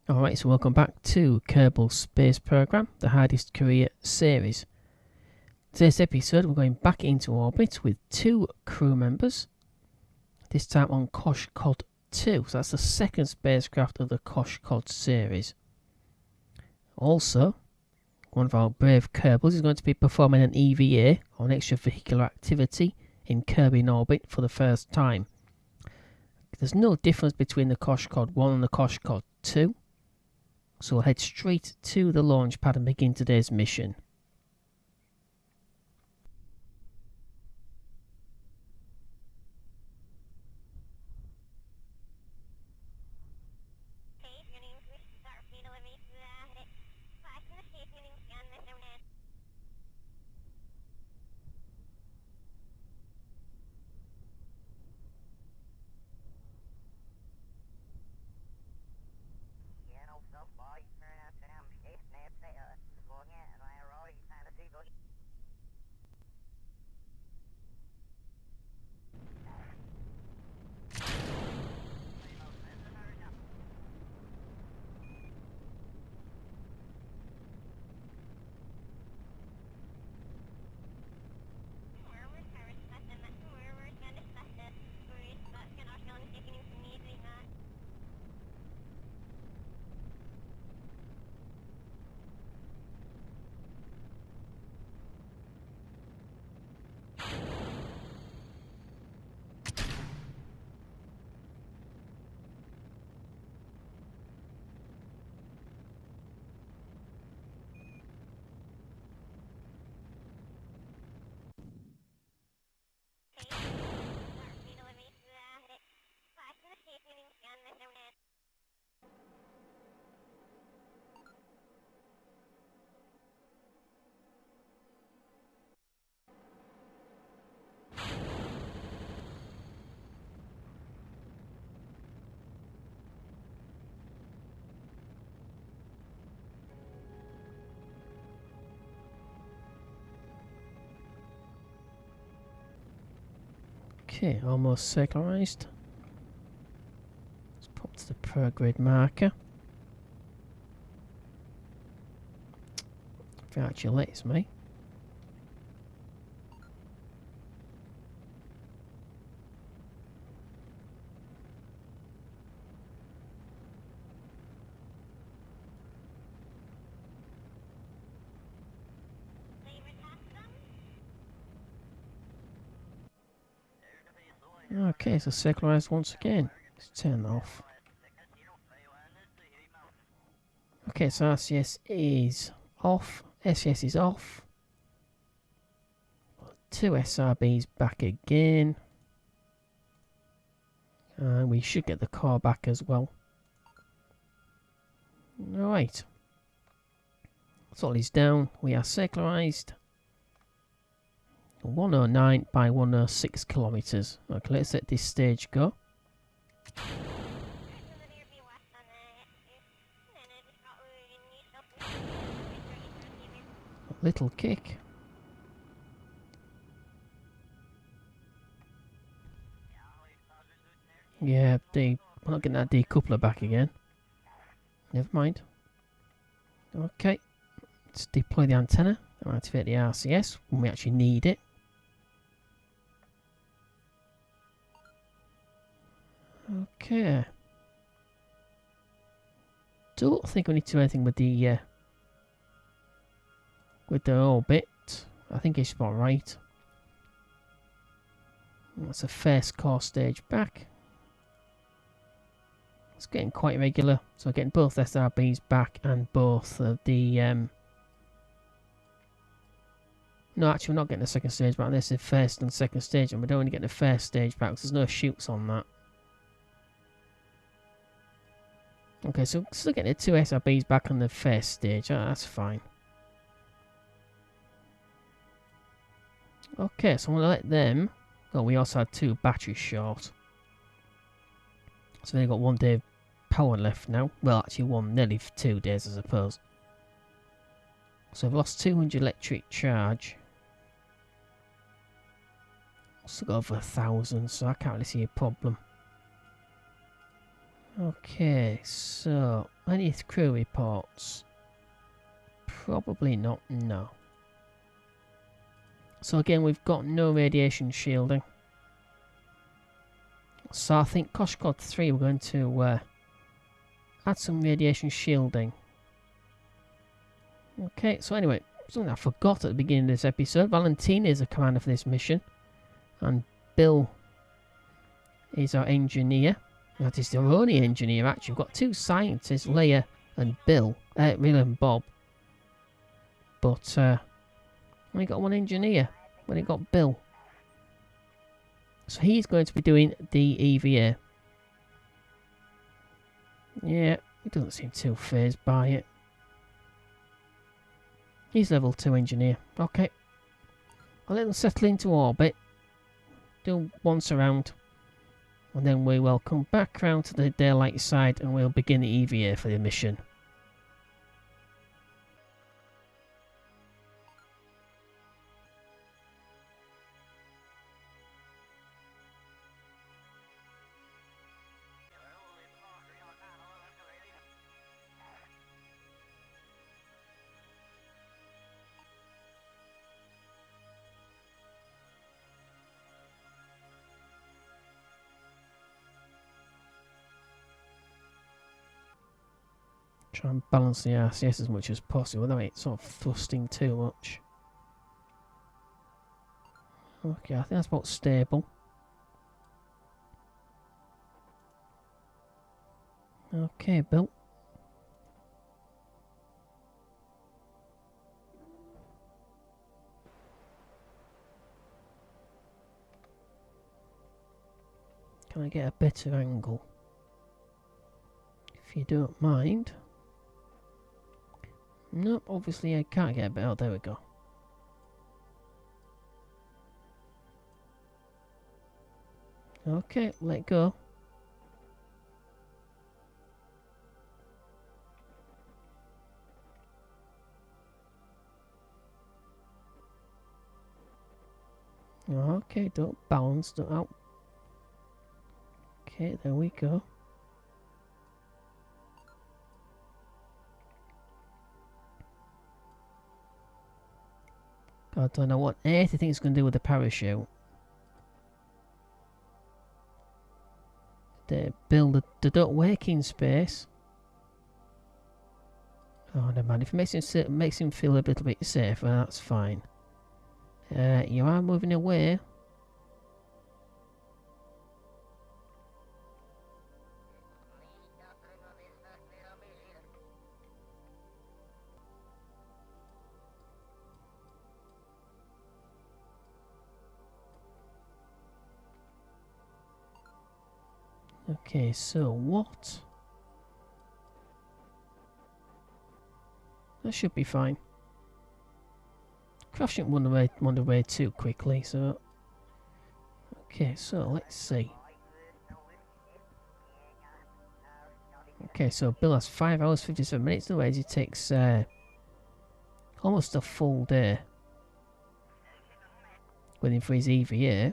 Alright, so welcome back to Kerbal Space Program, the hardest career series. Today's episode, we're going back into orbit with 2 crew members, this time on Koskhod 2, so that's the second spacecraft of the Koskhod series. Also, one of our brave Kerbals is going to be performing an EVA, or an extravehicular activity, in Kerbal orbit for the first time. There's no difference between the Koskhod 1 and the Koskhod 2. So we'll head straight to the launch pad and begin today's mission. Okay, almost circularized. Let's pop to the prograde marker. If it actually lets me. Okay, so circularized once again. Let's turn that off. Okay, so RCS is off. SES is off. 2 SRBs back again. And we should get the car back as well. Alright. Throttle is down. We are circularized. 109 by 106 kilometers. Okay, let's let this stage go. A little kick. Yeah, we're not getting that decoupler back again. Never mind. Okay, let's deploy the antenna and activate the RCS when we actually need it. Okay. Don't think we need to do anything with the orbit. I think it's about right. That's a first core stage back. It's getting quite regular, so getting both SRBs back and both of the no, actually we're not getting the second stage back. This is first and second stage, and we don't want to get the first stage back because there's no shoots on that. Okay, so still getting the 2 SRBs back on the first stage. Oh, that's fine. Okay, so I'm going to let them... Oh, we also had 2 batteries short. So they've got 1 day of power left now. Well, actually nearly 2 days, I suppose. So I've lost 200 electric charge. Still got over 1,000, so I can't really see a problem. Okay, so any crew reports? Probably not, no. So again, we've got no radiation shielding. So I think Koskhod 3 we're going to add some radiation shielding. Okay, so anyway, something I forgot at the beginning of this episode. Valentina is the commander for this mission. And Bill is our engineer. That is the only engineer actually. We've got two scientists, Leia and Bill. Leila and Bob. But we got one engineer. When it got Bill. So he's going to be doing the EVA. Yeah, he doesn't seem too fazed by it. He's level 2 engineer. Okay. I'll let them settle into orbit. Do once around. And then we will come back round to the daylight side and we'll begin the EVA for the mission. Try and balance the RCS as much as possible without it sort of thrusting too much. Okay, I think that's about stable. Okay, Bill. Can I get a better angle? If you don't mind. Nope, obviously I can't get a better. Oh, there we go. Okay, let go. Okay, don't balance, don't out. Okay, there we go. God, I don't know what anything is going to do with the parachute. They build the duct waking space. Oh, never mind. If it makes him feel a little bit safer, that's fine. You are moving away. Okay, so what? That should be fine. Craft shouldn't run away too quickly, so... Okay, so let's see. Okay, so Bill has 5 hours 57 minutes. Otherwise, it takes almost a full day waiting for his EVA.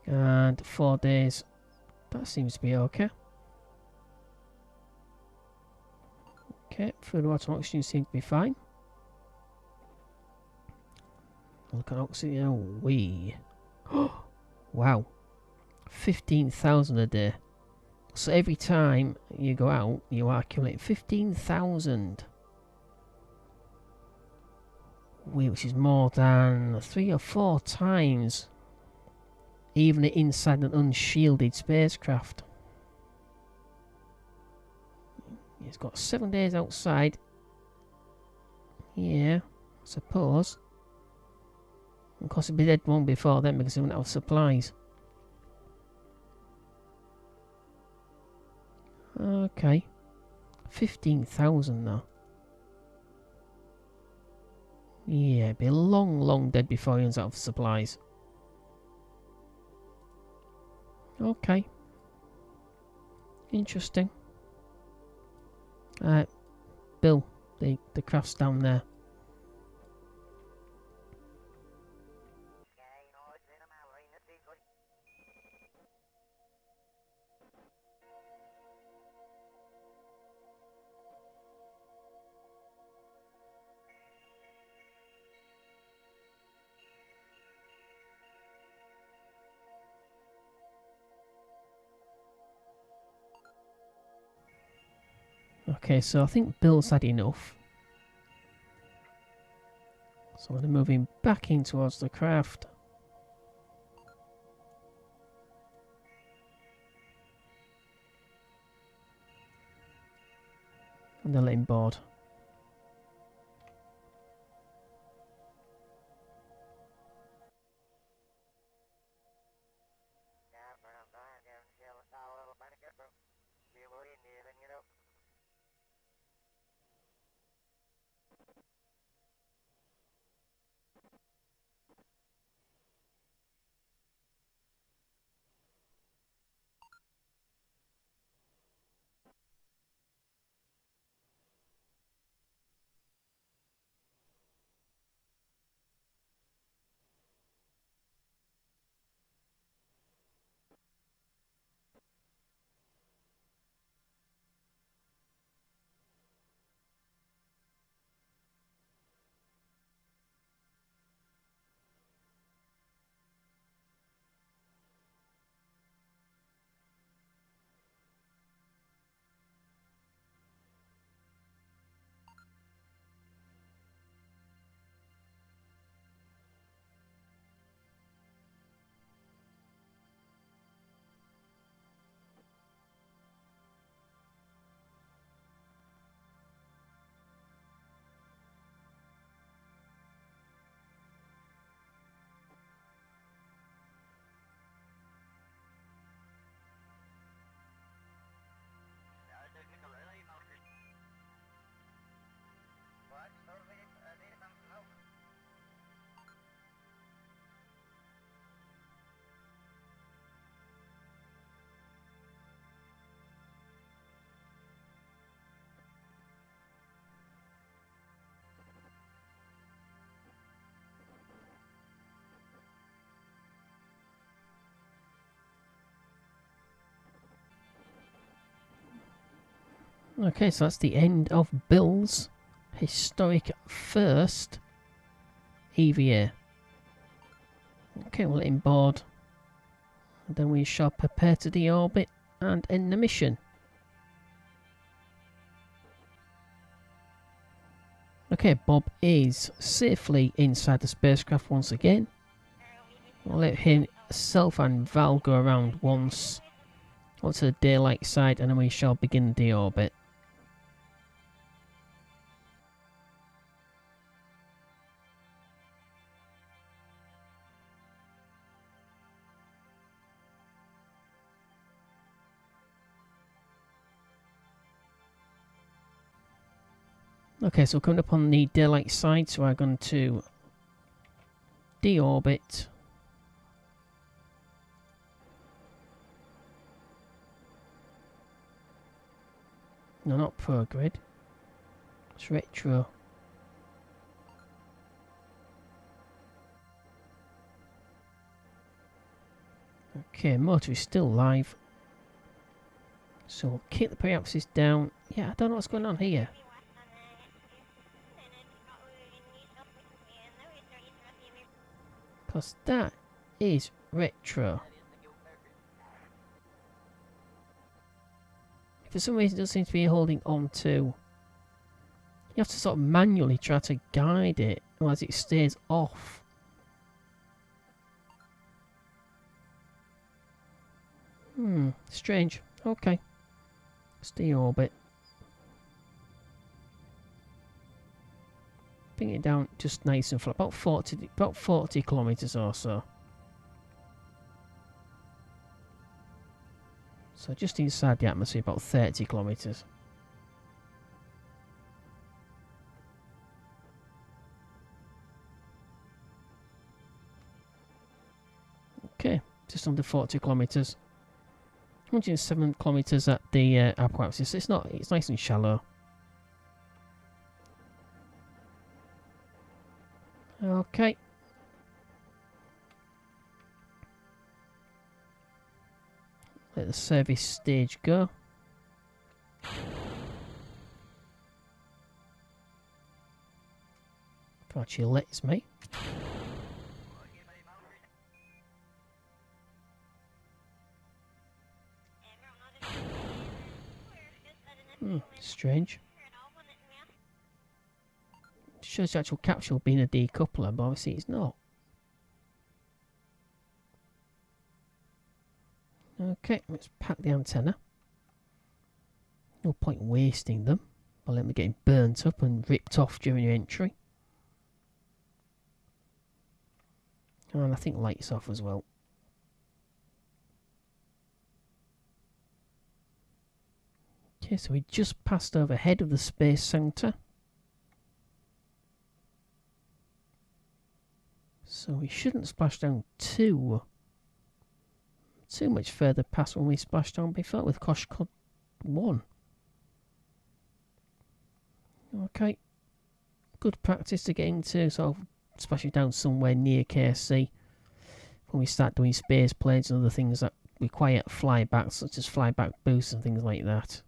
And 4 days. That seems to be okay. Okay, food, water, and oxygen seem to be fine. Look at oxygen. Oh, wee. Wow. 15,000 a day. So every time you go out, you are accumulating 15,000. Which is more than 3 or 4 times even inside an unshielded spacecraft. It's got 7 days outside. Yeah, I suppose. Of course, it'd be dead long before then because they wouldn't have supplies. Okay. 15,000 though. Yeah, it'd be long dead before he runs out of supplies. Okay. Interesting. Bill, the craft's down there. Okay, so I think Bill's had enough. So I'm going to move him back in towards the craft. And then let him board. Okay, so that's the end of Bill's historic first EVA. Okay, we'll let him board. And then we shall prepare to deorbit and end the mission. Okay, Bob is safely inside the spacecraft once again. We'll let himself and Val go around once to the daylight side, and then we shall begin the deorbit. Okay, so coming up on the daylight side, so we're going to deorbit. No, not progrid. It's retro. Okay, motor is still live. So we'll keep the pre-axis down. Yeah, I don't know what's going on here. Because that is retro. For some reason it doesn't seem to be holding on to. You have to sort of manually try to guide it, otherwise it stays off. Strange. Okay. Let's deorbit. Bring it down just nice and flat, about 40 kilometers or so. So just inside the atmosphere, about 30 kilometers. Okay, just under 40 kilometers. 107 kilometers at the upper axis. It's nice and shallow. Okay. Let the service stage go. If it actually lets me. strange. Shows the actual capsule being a decoupler, but obviously it's not. Okay, let's pack the antenna. No point wasting them. I'll let them getting burnt up and ripped off during your entry. And I think lights off as well. Okay, so we just passed overhead of the Space Centre. So we shouldn't splash down too much further past when we splashed down before with Koskhod 1. Okay, good practice to get into, sort of splashing down somewhere near KSC when we start doing space planes and other things that require flyback, such as flyback boosts and things like that.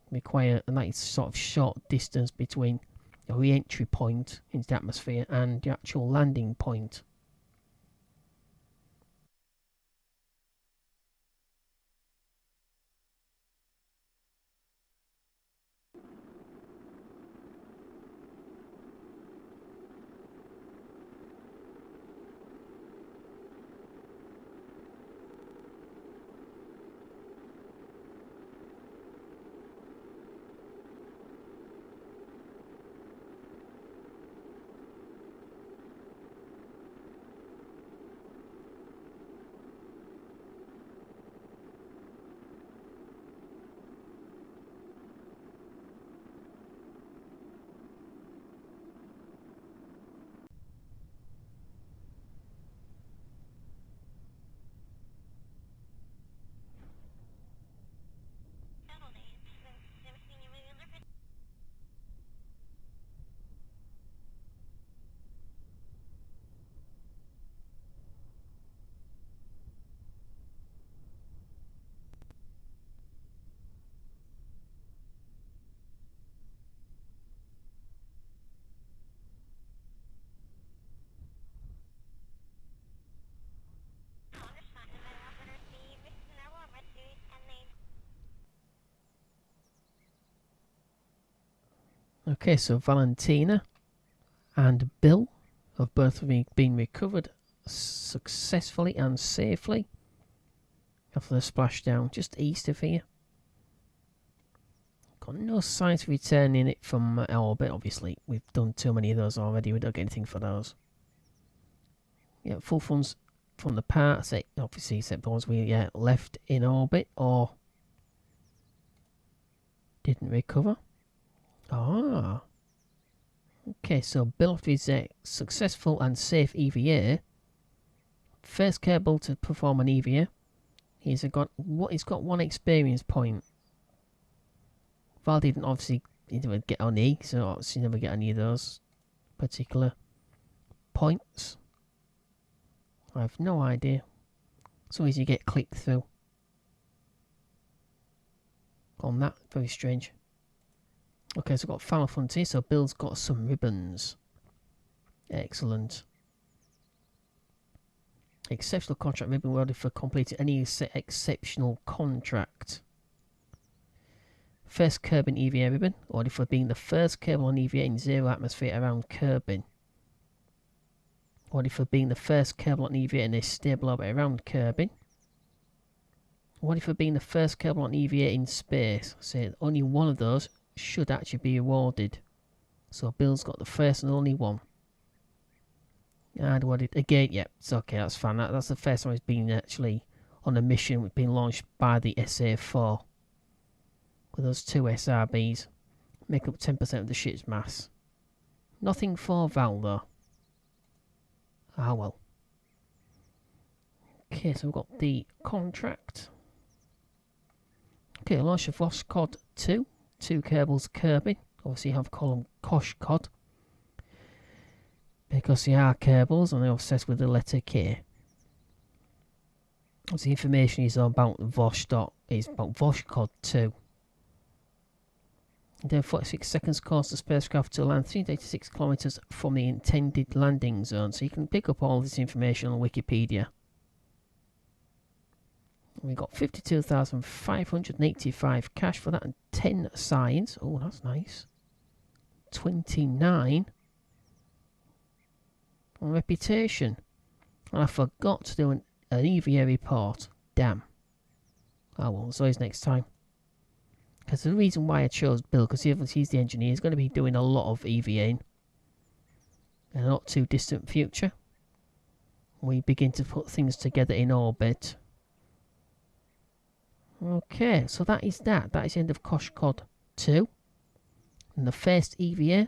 Require a nice sort of short distance between a re-entry point into the atmosphere and the actual landing point. Okay, so Valentina and Bill have both been recovered successfully and safely after the splashdown just east of here. Got no signs of returning it from orbit, obviously. We've done too many of those already, we don't get anything for those. Yeah, full funds from the parts, obviously, except the ones we left in orbit or didn't recover. Ah. Okay, so Bill, after his successful and safe EVA, first Kerbal to perform an EVA, he's got one experience point. Val didn't obviously get on E, so obviously never get any of those particular points. I have no idea. It's always you get clicked through on that. Very strange. Okay, so I've got Final Frontier, so Bill's got some ribbons. Excellent. Exceptional contract ribbon awarded for completing any exceptional contract. First Kerbin EVA ribbon awarded for being the first Kerbal on EVA in zero atmosphere around Kerbin. Awarded for being the first Kerbal on EVA in a stable orbit around Kerbin. Awarded for being the first Kerbal on EVA in space. So only one of those should actually be awarded. So Bill's got the first and only one. And awarded again, yeah, it's okay, that's fine. That's the first time he's been actually on a mission being launched by the SA4. With those two SRBs. Make up 10% of the ship's mass. Nothing for Val though. Ah well. Okay, so we've got the contract. Okay, launch of Koskhod 2. 2 Kerbals Kerbin. Obviously you have column Koskhod. Because they are Kerbals and they're obsessed with the letter K. So the information is about is about Koskhod 2. Then 46 seconds course the spacecraft to land 386 kilometers from the intended landing zone. So you can pick up all this information on Wikipedia. We got 52,585 cash for that and 10 signs. Oh, that's nice. 29 on reputation. And I forgot to do an EVA report. Damn. Oh well, so it's next time. Because the reason why I chose Bill, because he's the engineer, he's going to be doing a lot of EVAing in a not too distant future. We begin to put things together in orbit. Okay, so that is that. That is the end of Koskhod 2. And the first EVA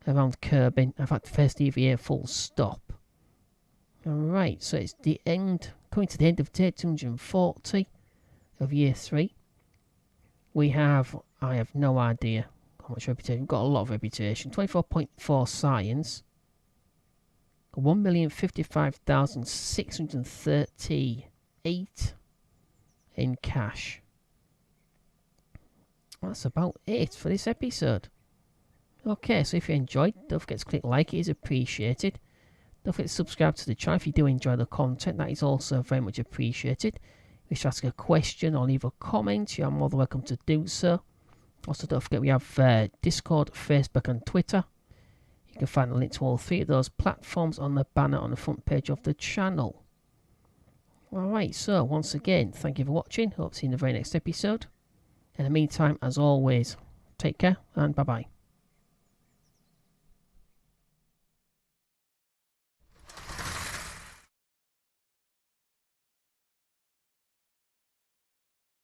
around Kerbin. In fact, first EVA full stop. Alright, so it's the end, coming to the end of day 240 of year 3. We have, I have no idea how much reputation. We've got a lot of reputation. 24.4 science. 1,055,638 in cash. That's about it for this episode. Okay, so if you enjoyed, don't forget to click like, it is appreciated. Don't forget to subscribe to the channel if you do enjoy the content, that is also very much appreciated. If you wish to ask a question or leave a comment, you are more than welcome to do so. Also, don't forget we have Discord, Facebook and Twitter. You can find a link to all 3 of those platforms on the banner on the front page of the channel. Alright, so once again, thank you for watching. Hope to see you in the very next episode. In the meantime, as always, take care and bye-bye.